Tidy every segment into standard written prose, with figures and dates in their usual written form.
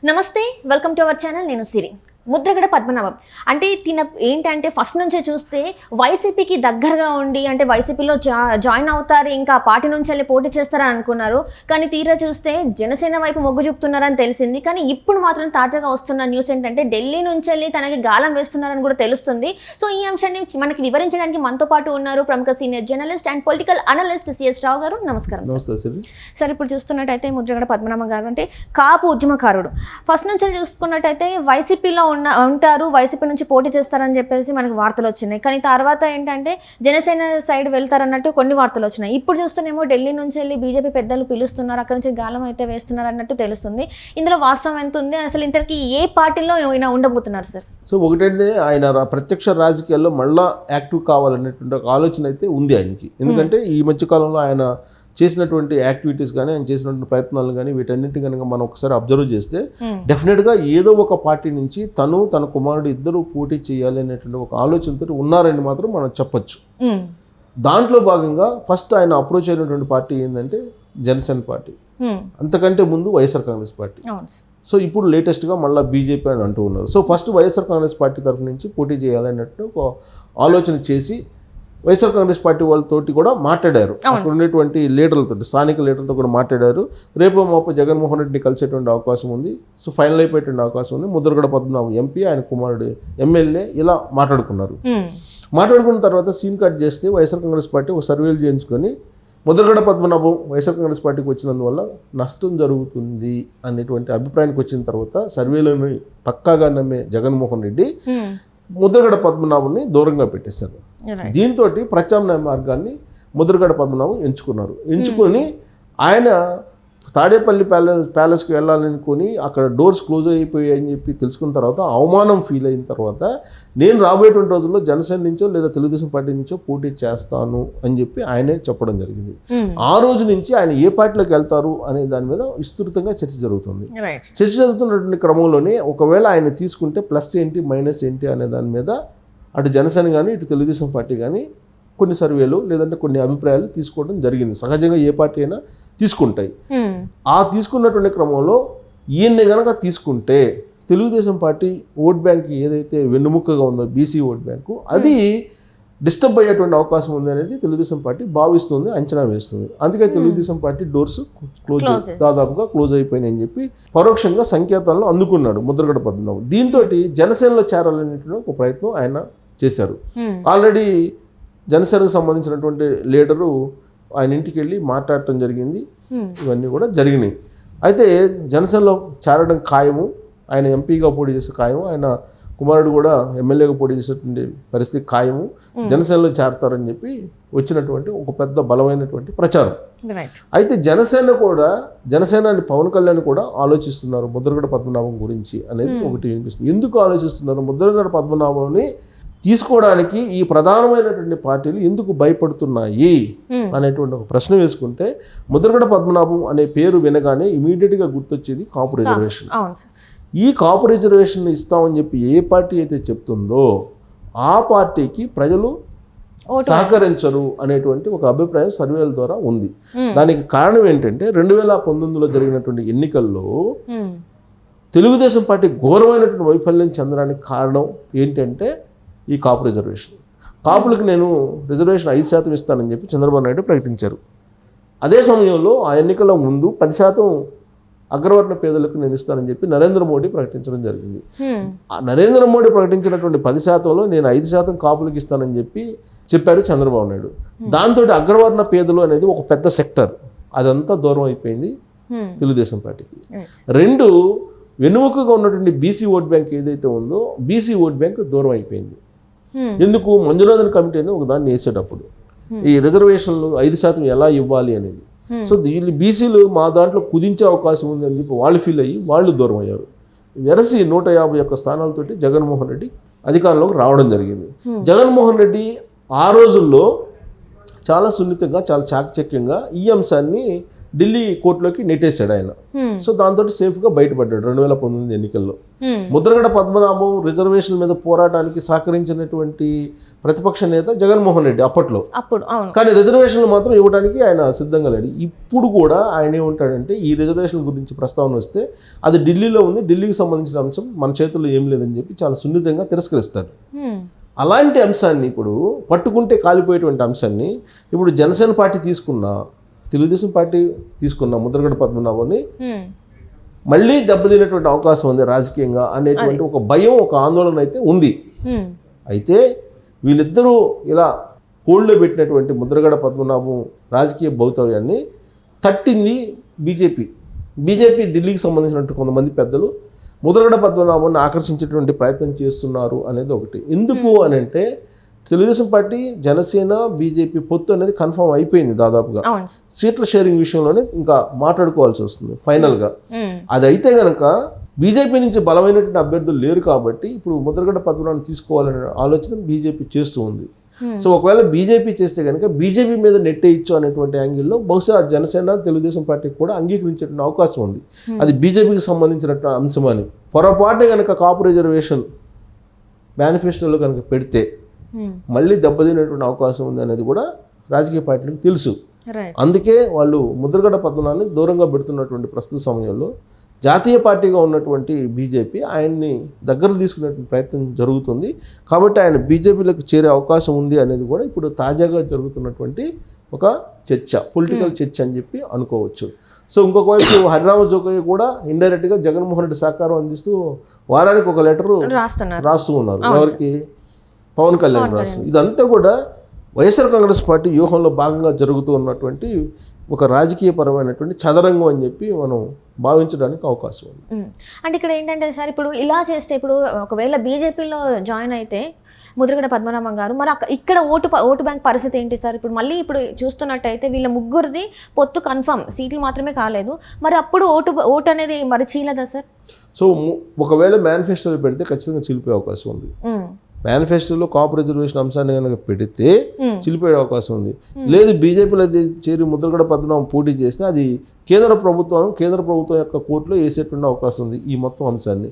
నమస్తే, welcome to our channel. నేను సిరి. ముద్రగడ పద్మనాభం అంటే తిన ఏంటంటే ఫస్ట్ నుంచే చూస్తే వైసీపీకి దగ్గరగా ఉండి అంటే వైసీపీలో జాయిన్ అవుతారు, ఇంకా పార్టీ నుంచి వెళ్ళి పోటీ చేస్తారని అనుకున్నారు. కానీ తీరా చూస్తే జనసేన వైపు మొగ్గు చూపుతున్నారని తెలిసింది. కానీ ఇప్పుడు మాత్రం తాజాగా వస్తున్న న్యూస్ ఏంటంటే ఢిల్లీ నుంచి వెళ్ళి తనకి గాలం వేస్తున్నారని కూడా తెలుస్తుంది. సో ఈ అంశాన్ని మనకి వివరించడానికి మనతో పాటు ఉన్నారు ప్రముఖ senior journalist and political analyst CS Rao గారు. నమస్కారం సార్. ఇప్పుడు చూస్తున్నట్టయితే ముద్రగడ పద్మనాభం గారు అంటే కాపు ఉద్యమకారుడు. ఫస్ట్ నుంచి చూసుకున్నట్టయితే వైసీపీలో ఉంటారు, వైసీపీ నుంచి పోటీ చేస్తారని చెప్పేసి మనకి వార్తలు వచ్చినాయి. కానీ తర్వాత ఏంటంటే జనసేన సైడ్ వెళ్తారన్నట్టు కొన్ని వార్తలు వచ్చినాయి. ఇప్పుడు చూస్తేనేమో ఢిల్లీ నుంచి వెళ్ళి బీజేపీ పెద్దలు పిలుస్తున్నారు, అక్కడ నుంచి గాలం అయితే వేస్తున్నారు అన్నట్టు తెలుస్తుంది. ఇందులో వాస్తవం ఎంత ఉంది? అసలు ఇంతకీ ఏ పార్టీలో ఆయన ఉండబోతున్నారు సార్? సో ఒకటైతే ఆయన ప్రత్యక్ష రాజకీయాల్లో మళ్ళా యాక్టివ్ కావాలనేటువంటి ఒక ఆలోచన అయితే ఉంది ఆయనకి. ఎందుకంటే ఈ మధ్యకాలంలో ఆయన చేసినటువంటి యాక్టివిటీస్ కానీ ఆయన చేసినటువంటి ప్రయత్నాలు కానీ వీటన్నింటి కనుక మనం ఒకసారి అబ్జర్వ్ చేస్తే డెఫినెట్గా ఏదో ఒక పార్టీ నుంచి తను తన కుమారుడు ఇద్దరు పోటీ చేయాలి అనేటువంటి ఒక ఆలోచనతో ఉన్నారని మాత్రం మనం చెప్పొచ్చు. దాంట్లో భాగంగా ఫస్ట్ ఆయన అప్రోచ్ అయినటువంటి పార్టీ ఏంటంటే జనసేన పార్టీ, అంతకంటే ముందు వైఎస్ఆర్ కాంగ్రెస్ పార్టీ. సో ఇప్పుడు లేటెస్ట్గా మళ్ళీ బీజేపీ అని అంటూ ఉన్నారు. So first YSR Congress party తరఫు నుంచి పోటీ చేయాలన్నట్టు ఒక ఆలోచన చేసి వైఎస్ఆర్ కాంగ్రెస్ పార్టీ వాళ్ళతోటి కూడా మాట్లాడారు. అక్కడ ఉన్నటువంటి లీడర్లతో, స్థానిక లీడర్లతో కూడా మాట్లాడారు. రేపు మాపు జగన్మోహన్ రెడ్డిని కలిసేటువంటి అవకాశం ఉంది. సో ఫైనల్ అయిపోయేటువంటి అవకాశం ఉంది. ముద్రగడ పద్మనాభం ఎంపీ, ఆయన కుమారుడు ఎమ్మెల్యే ఇలా మాట్లాడుకున్నారు. మాట్లాడుకున్న తర్వాత సీన్ కట్ చేస్తే వైఎస్ఆర్ కాంగ్రెస్ పార్టీ ఒక సర్వేలు చేయించుకొని ముద్రగడ పద్మనాభం వైఎస్ఆర్ కాంగ్రెస్ పార్టీకి వచ్చినందువల్ల నష్టం జరుగుతుంది అనేటువంటి అభిప్రాయానికి వచ్చిన తర్వాత సర్వేలను పక్కాగా నమ్మే జగన్మోహన్ రెడ్డి ముద్రగడ పద్మనాభంని దూరంగా పెట్టేశారు. దీంతో ప్రత్యామ్నాయ మార్గాన్ని ముద్రగడ పద్మనాభం ఎంచుకొని ఆయన తాడేపల్లి ప్యాలెస్కి వెళ్ళాలనుకొని అక్కడ డోర్స్ క్లోజ్ అయిపోయాయని చెప్పి తెలుసుకున్న తర్వాత అవమానం ఫీల్ అయిన తర్వాత నేను రాబోయేటువంటి రోజుల్లో జనసేన నుంచో లేదా తెలుగుదేశం పార్టీ నుంచో పోటీ చేస్తాను అని చెప్పి ఆయనే చెప్పడం జరిగింది. ఆ రోజు నుంచి ఆయన ఏ పార్టీలోకి వెళ్తారు అనే దాని మీద విస్తృతంగా చర్చ జరుగుతుంది. చర్చ జరుగుతున్నటువంటి క్రమంలోనే ఒకవేళ ఆయన తీసుకుంటే ప్లస్ ఏంటి మైనస్ ఏంటి అనే దాని మీద అటు జనసేన కానీ ఇటు తెలుగుదేశం పార్టీ కానీ కొన్ని సర్వేలు లేదంటే కొన్ని అభిప్రాయాలు తీసుకోవడం జరిగింది. సహజంగా ఏ పార్టీ అయినా తీసుకుంటాయి. ఆ తీసుకున్నటువంటి క్రమంలో ఈయన్ని కనుక తీసుకుంటే తెలుగుదేశం పార్టీ ఓట్ బ్యాంక్ ఏదైతే వెన్నుముక్కగా ఉందో బీసీ ఓట్ బ్యాంకు అది డిస్టర్బ్ అయ్యేటువంటి అవకాశం ఉంది అనేది తెలుగుదేశం పార్టీ భావిస్తుంది, అంచనా వేస్తుంది. అందుకే తెలుగుదేశం పార్టీ డోర్స్ దాదాపుగా క్లోజ్ అయిపోయినాయని చెప్పి పరోక్షంగా సంకేతాలను అందుకున్నాడు ముద్రగడ పద్మనాభం. దీంతో జనసేనలో చేరాలనేటువంటి ఒక ప్రయత్నం ఆయన చేశారు. ఆల్రెడీ జనసేనకు సంబంధించినటువంటి లీడరు ఆయన ఇంటికి వెళ్ళి మాట్లాడటం జరిగింది. ఇవన్నీ కూడా జరిగినాయి. అయితే జనసేనలో చేరడం ఖాయము, ఆయన ఎంపీగా పోటీ చేసే ఖాయము, ఆయన కుమారుడు కూడా ఎమ్మెల్యేగా పోటీ చేసేటువంటి పరిస్థితి ఖాయము, జనసేనలో చేరతారని చెప్పి వచ్చినటువంటి ఒక పెద్ద బలమైనటువంటి ప్రచారం. అయితే జనసేన పవన్ కళ్యాణ్ కూడా ఆలోచిస్తున్నారు ముద్రగడ పద్మనాభం గురించి అనేది ఒకటి వినిపిస్తుంది. ఎందుకు ఆలోచిస్తున్నారు? ముద్రగడ పద్మనాభంని తీసుకోవడానికి ఈ ప్రధానమైనటువంటి పార్టీలు ఎందుకు భయపడుతున్నాయి అనేటువంటి ఒక ప్రశ్న వేసుకుంటే ముద్రగడ పద్మనాభం అనే పేరు వినగానే ఇమీడియట్గా గుర్తొచ్చేది కాపు రిజర్వేషన్. ఈ కాపు రిజర్వేషన్ ఇస్తామని చెప్పి ఏ పార్టీ అయితే చెప్తుందో ఆ పార్టీకి ప్రజలు సహకరించరు అనేటువంటి ఒక అభిప్రాయం సర్వేల ద్వారా ఉంది. దానికి కారణం ఏంటంటే 2019లో జరిగినటువంటి ఎన్నికల్లో తెలుగుదేశం పార్టీ ఘోరమైనటువంటి వైఫల్యం చెందడానికి కారణం ఏంటంటే ఈ కాపు రిజర్వేషన్. కాపులకు నేను రిజర్వేషన్ 5% ఇస్తానని చెప్పి చంద్రబాబు నాయుడు ప్రకటించారు. అదే సమయంలో ఆ ఎన్నికల ముందు 10% అగ్రవర్ణ పేదలకు నేను ఇస్తానని చెప్పి నరేంద్ర మోడీ ప్రకటించడం జరిగింది. ఆ నరేంద్ర మోడీ ప్రకటించినటువంటి 10%లో నేను 5% కాపులకు ఇస్తానని చెప్పాడు చంద్రబాబు నాయుడు. దాంతో అగ్రవర్ణ పేదలు అనేది ఒక పెద్ద సెక్టర్, అదంతా దూరం అయిపోయింది తెలుగుదేశం పార్టీకి. రెండు, వెన్నుముకగా ఉన్నటువంటి బీసీ ఓట్ బ్యాంక్ ఏదైతే ఉందో బీసీ ఓట్ బ్యాంక్ దూరం అయిపోయింది. ఎందుకు? మంజునాథన్ కమిటీ అనేది ఒక దాన్ని వేసేటప్పుడు ఈ రిజర్వేషన్లు 5% ఎలా ఇవ్వాలి అనేది. సో వీళ్ళు బీసీలు మా దాంట్లో కుదించే అవకాశం ఉంది అని చెప్పి వాళ్ళు ఫీల్ అయ్యి వాళ్ళు దూరం అయ్యారు. వెరసి 151 స్థానాలతోటి జగన్మోహన్ రెడ్డి అధికారంలోకి రావడం జరిగింది. జగన్మోహన్ రెడ్డి ఆ రోజుల్లో చాలా సున్నితంగా చాలా చాకచక్యంగా ఈ అంశాన్ని ఢిల్లీ కోర్టులోకి నెట్టేశాడు ఆయన. సో దాంతో సేఫ్గా బయటపడ్డాడు 2019 ఎన్నికల్లో. ముద్రగడ పద్మనాభం రిజర్వేషన్ మీద పోరాటానికి సహకరించినటువంటి ప్రతిపక్ష నేత జగన్మోహన్ రెడ్డి అప్పట్లో. కానీ రిజర్వేషన్లు మాత్రం ఇవ్వడానికి ఆయన సిద్ధంగా లేడు. ఇప్పుడు కూడా ఆయన ఏమంటాడంటే ఈ రిజర్వేషన్ గురించి ప్రస్తావన వస్తే అది ఢిల్లీలో ఉంది, ఢిల్లీకి సంబంధించిన అంశం మన చేతుల్లో ఏం లేదని చెప్పి చాలా సున్నితంగా తిరస్కరిస్తాడు. అలాంటి అంశాన్ని ఇప్పుడు పట్టుకుంటే కాలిపోయేటువంటి అంశాన్ని ఇప్పుడు జనసేన పార్టీ తీసుకున్న, తెలుగుదేశం పార్టీ తీసుకున్న ముద్రగడ పద్మనాభాన్ని మళ్ళీ దెబ్బతినేటువంటి అవకాశం ఉంది రాజకీయంగా అనేటువంటి ఒక భయం, ఒక ఆందోళన అయితే ఉంది. అయితే వీళ్ళిద్దరూ ఇలా కోళ్ళలో పెట్టినటువంటి ముద్రగడ పద్మనాభం రాజకీయ భౌతవ్యాన్ని తట్టింది బీజేపీ. ఢిల్లీకి సంబంధించినటువంటి కొంతమంది పెద్దలు ముద్రగడ పద్మనాభాన్ని ఆకర్షించేటువంటి ప్రయత్నం చేస్తున్నారు అనేది ఒకటి. ఎందుకు అని అంటే తెలుగుదేశం పార్టీ, జనసేన, బీజేపీ పొత్తు అనేది కన్ఫర్మ్ అయిపోయింది దాదాపుగా. సీట్ల షేరింగ్ విషయంలోనే ఇంకా మాట్లాడుకోవాల్సి వస్తుంది ఫైనల్గా. అది అయితే కనుక బీజేపీ నుంచి బలమైనటువంటి అభ్యర్థులు లేరు కాబట్టి ఇప్పుడు ముద్రగడ పద్మనాభాన్ని తీసుకోవాలనే ఆలోచన బీజేపీ చేస్తూ ఉంది. సో ఒకవేళ బీజేపీ చేస్తే కనుక బీజేపీ మీద నెట్టేయచ్చు అనేటువంటి యాంగిల్లో బహుశా జనసేన, తెలుగుదేశం పార్టీకి కూడా అంగీకరించేటువంటి అవకాశం ఉంది. అది బీజేపీకి సంబంధించినటువంటి అంశం అని. పొరపాటున కనుక కాపు రిజర్వేషన్ మేనిఫెస్టోలో కనుక పెడితే మళ్ళీ దెబ్బతినేటువంటి అవకాశం ఉంది అనేది కూడా రాజకీయ పార్టీలకు తెలుసు. అందుకే వాళ్ళు ముద్రగడ పద్మనాభాన్ని దూరంగా పెడుతున్నటువంటి ప్రస్తుత సమయంలో జాతీయ పార్టీగా ఉన్నటువంటి బీజేపీ ఆయన్ని దగ్గర తీసుకునేటువంటి ప్రయత్నం జరుగుతుంది. కాబట్టి ఆయన బీజేపీలోకి చేరే అవకాశం ఉంది అనేది కూడా ఇప్పుడు తాజాగా జరుగుతున్నటువంటి ఒక చర్చ, పొలిటికల్ చర్చ అని చెప్పి అనుకోవచ్చు. సో ఇంకొక వైపు హరిరామ జోగయ్య కూడా ఇండైరెక్ట్గా జగన్మోహన్ రెడ్డి సహకారం అందిస్తూ వారానికి ఒక లెటరు రాస్తూ ఉన్నారు. ఎవరికి? పవన్ కళ్యాణ్ రాస్తూ. ఇదంతా కూడా వైఎస్ఆర్ కాంగ్రెస్ పార్టీ వ్యూహంలో భాగంగా జరుగుతూ ఉన్నటువంటి ఒక రాజకీయపరమైనటువంటి చదరంగం అని చెప్పి మనం భావించడానికి అవకాశం ఉంది. అంటే ఇక్కడ ఏంటంటే సార్, ఇప్పుడు ఇలా చేస్తే ఇప్పుడు ఒకవేళ బీజేపీలో జాయిన్ అయితే ముద్రగడ పద్మనాభం గారు, మరి ఇక్కడ ఓటు బ్యాంక్ పరిస్థితి ఏంటి సార్? ఇప్పుడు చూస్తున్నట్టయితే వీళ్ళ ముగ్గురిది పొత్తు కన్ఫర్మ్, సీట్లు మాత్రమే కాలేదు. మరి అప్పుడు ఓటు అనేది మరి చీలదా సార్? సో ఒకవేళ మేనిఫెస్టోలో పెడితే ఖచ్చితంగా చీలిపోయే అవకాశం ఉంది. మేనిఫెస్టోలో కాపు రిజర్వేషన్ అంశాన్ని కనుక పెడితే చిలిపోయే అవకాశం ఉంది. లేదు బీజేపీలో చేరి ముద్రగడ పద్మనాభం పోటీ చేస్తే అది కేంద్ర ప్రభుత్వం యొక్క కోర్టులో వేసేటువంటి అవకాశం ఉంది ఈ మొత్తం అంశాన్ని.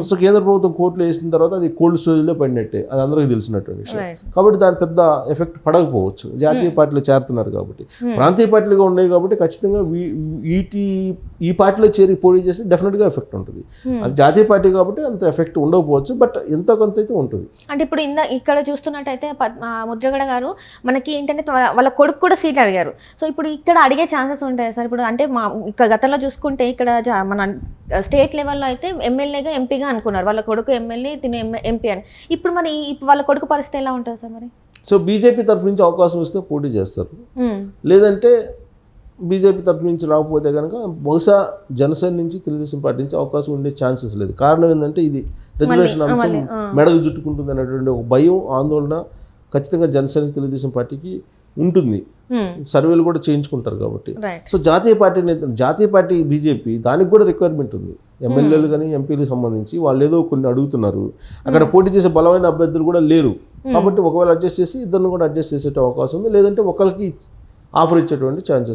సో కేంద్ర ప్రభుత్వం కోర్టులో వేసిన తర్వాత అది కోల్డ్ స్టోరేజ్లో పడినట్టే, అది అందరికీ తెలిసినటువంటి విషయం. కాబట్టి దాని పెద్ద ఎఫెక్ట్ పడకపోవచ్చు. జాతీయ పార్టీలో చేరుతున్నారు కాబట్టి. ప్రాంతీయ పార్టీలుగా ఉన్నాయి కాబట్టి ఖచ్చితంగా ఈ పార్టీలో చేరి పోటీ చేస్తే డెఫినెట్గా ఎఫెక్ట్ ఉంటుంది. అది జాతీయ పార్టీ కాబట్టి అంత ఎఫెక్ట్ ఉండకపోవచ్చు, బట్ ఎంత కొంత అయితే ఉంటుంది. అంటే ఇప్పుడు ఇక్కడ చూస్తున్నట్టయితే ముద్రగడ గారు మనకి ఏంటంటే వాళ్ళ కొడుకు కూడా సీట్ అడిగారు. సో ఇప్పుడు ఇక్కడ అడిగే ఛాన్సెస్ ఉంటాయి సార్? ఇప్పుడు అంటే ఇక్కడ గతంలో చూసుకుంటే ఇక్కడ మన స్టేట్ లెవెల్లో అయితే ఎమ్మెల్యేగా, ఎంపీగా అనుకున్నారు. వాళ్ళ కొడుకు ఎమ్మెల్యే, తినే ఎంపీ అని. ఇప్పుడు మరి వాళ్ళ కొడుకు పరిస్థితి ఎలా ఉంటుంది సార్ మరి? సో బీజేపీ తరఫు నుంచి అవకాశం వస్తే పోటీ చేస్తారు, లేదంటే బీజేపీ తరఫు నుంచి రాకపోతే కనుక బహుశా జనసేన నుంచి, తెలుగుదేశం పార్టీ నుంచి అవకాశం ఉండే ఛాన్సెస్ లేదు. కారణం ఏంటంటే ఇది రిజర్వేషన్ అంశం మెడకు చుట్టుకుంటుంది అనేటువంటి ఒక భయం, ఆందోళన ఖచ్చితంగా జనసేన, తెలుగుదేశం పార్టీకి ఉంటుంది. సర్వేలు కూడా చేయించుకుంటారు కాబట్టి. సో జాతీయ పార్టీ బీజేపీ దానికి కూడా రిక్వైర్మెంట్ ఉంది. ఎమ్మెల్యేలు కానీ ఎంపీలకు సంబంధించి వాళ్ళు ఏదో కొన్ని అడుగుతున్నారు. అక్కడ పోటీ చేసే బలమైన అభ్యర్థులు కూడా లేరు. కాబట్టి ఒకవేళ అడ్జస్ట్ చేసి ఇద్దరిని కూడా అడ్జస్ట్ చేసే అవకాశం ఉంది, లేదంటే ఒకరికి ఆఫర్ ఇచ్చేటువంటి ఛాన్సెస్